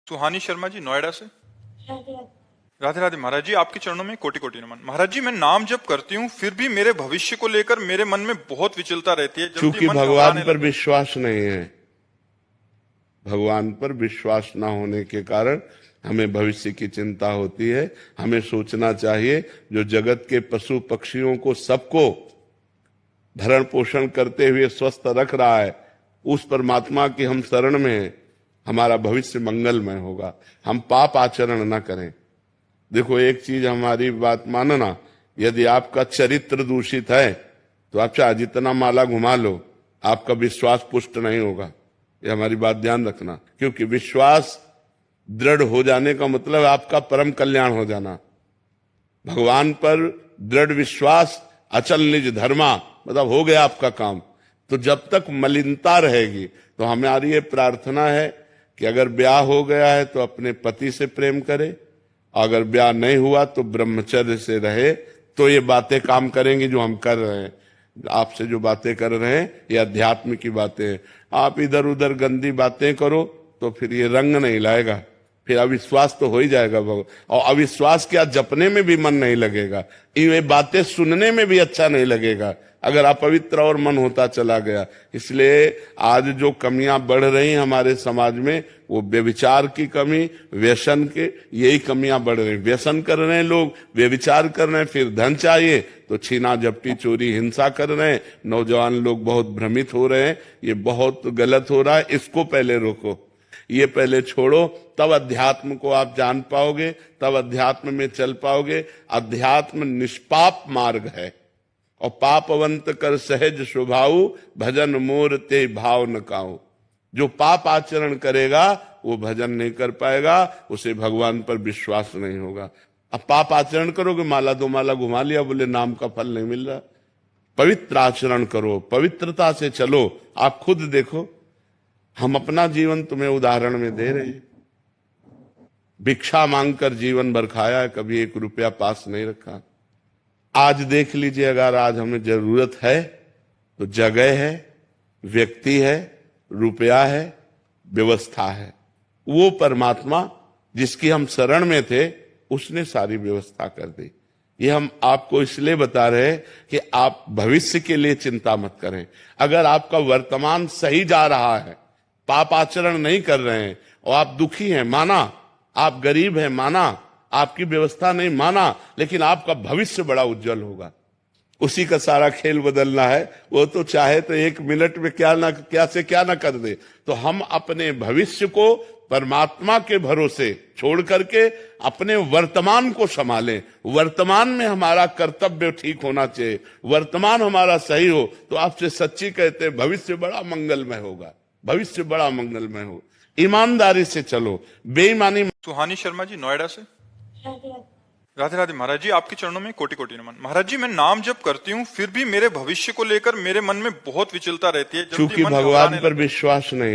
सुहानी शर्मा जी, नोएडा से। राधे राधे महाराज जी, आपके चरणों में कोटि कोटि नमन। महाराज जी, मैं नाम जप करती हूँ फिर भी मेरे भविष्य को लेकर मेरे मन में बहुत विचलता रहती है। क्योंकि भगवान पर विश्वास नहीं है। भगवान पर विश्वास ना होने के कारण हमें भविष्य की चिंता होती है। हमें सोचना चाहिए जो जगत के पशु पक्षियों को सबको भरण पोषण करते हुए स्वस्थ रख रहा है, उस परमात्मा की हम शरण में हैं, हमारा भविष्य मंगलमय होगा। हम पाप आचरण न करें। देखो, एक चीज हमारी बात मानना, यदि आपका चरित्र दूषित है तो आप चाहे जितना माला घुमा लो, आपका विश्वास पुष्ट नहीं होगा। ये हमारी बात ध्यान रखना, क्योंकि विश्वास दृढ़ हो जाने का मतलब आपका परम कल्याण हो जाना। भगवान पर दृढ़ विश्वास, अचल निज धर्मा, मतलब हो गया आपका काम। तो जब तक मलिनता रहेगी तो हमारी ये प्रार्थना है कि अगर ब्याह हो गया है तो अपने पति से प्रेम करे, अगर ब्याह नहीं हुआ तो ब्रह्मचर्य से रहे। तो ये बातें काम करेंगी जो हम कर रहे हैं। आपसे जो बातें कर रहे हैं ये अध्यात्म की बातें हैं। आप इधर उधर गंदी बातें करो तो फिर ये रंग नहीं लाएगा, फिर अविश्वास तो हो ही जाएगा। और अविश्वास क्या, जपने में भी मन नहीं लगेगा, ये बातें सुनने में भी अच्छा नहीं लगेगा अगर अपवित्र और मन होता चला गया। इसलिए आज जो कमियां बढ़ रही हैं हमारे समाज में, वो व्यभिचार की कमी, व्यसन के, यही कमियां बढ़ रही। व्यसन कर रहे हैं लोग, व्यभिचार कर रहे हैं, फिर धन चाहिए तो छीना झपटी चोरी हिंसा कर रहे हैं। नौजवान लोग बहुत भ्रमित हो रहे हैं, ये बहुत गलत हो रहा है। इसको पहले रोको, ये पहले छोड़ो, तब अध्यात्म को आप जान पाओगे, तब अध्यात्म में चल पाओगे। अध्यात्म निष्पाप मार्ग है, और पापवंत कर सहज स्वभाव, भजन मोर ते भाव न काऊ। जो पाप आचरण करेगा वो भजन नहीं कर पाएगा, उसे भगवान पर विश्वास नहीं होगा। अब पाप आचरण करोगे, माला दो माला घुमा लिया, बोले नाम का फल नहीं मिल रहा। पवित्र आचरण करो, पवित्रता से चलो। आप खुद देखो, हम अपना जीवन तुम्हें उदाहरण में दे रहे हैं। भिक्षा मांगकर जीवन भर खाया है, कभी 1 रुपया पास नहीं रखा। आज देख लीजिए, अगर आज हमें जरूरत है तो जगह है, व्यक्ति है, रुपया है, व्यवस्था है। वो परमात्मा जिसकी हम शरण में थे, उसने सारी व्यवस्था कर दी। ये हम आपको इसलिए बता रहे हैं कि आप भविष्य के लिए चिंता मत करें। अगर आपका वर्तमान सही जा रहा है, पाप आचरण नहीं कर रहे हैं, और आप दुखी हैं, माना, आप गरीब हैं, माना, आपकी व्यवस्था नहीं, माना, लेकिन आपका भविष्य बड़ा उज्जवल होगा। उसी का सारा खेल बदलना है। वो तो चाहे तो 1 मिनट में क्या ना कर दे। तो हम अपने भविष्य को परमात्मा के भरोसे छोड़ करके अपने वर्तमान को संभालें। वर्तमान में हमारा कर्तव्य ठीक होना चाहिए, वर्तमान हमारा सही हो तो आपसे सच्ची कहते हैं भविष्य बड़ा मंगलमय होगा, भविष्य बड़ा मंगलमय हो। ईमानदारी से चलो, बेईमानी। सुहानी शर्मा जी, नोएडा से। राधे राधे महाराज जी, आपके चरणों में कोटि कोटि नमन। महाराज जी, मैं नाम जप करती हूँ फिर भी मेरे भविष्य को लेकर मेरे मन में बहुत विचलता रहती है। क्योंकि भगवान पर विश्वास नहीं।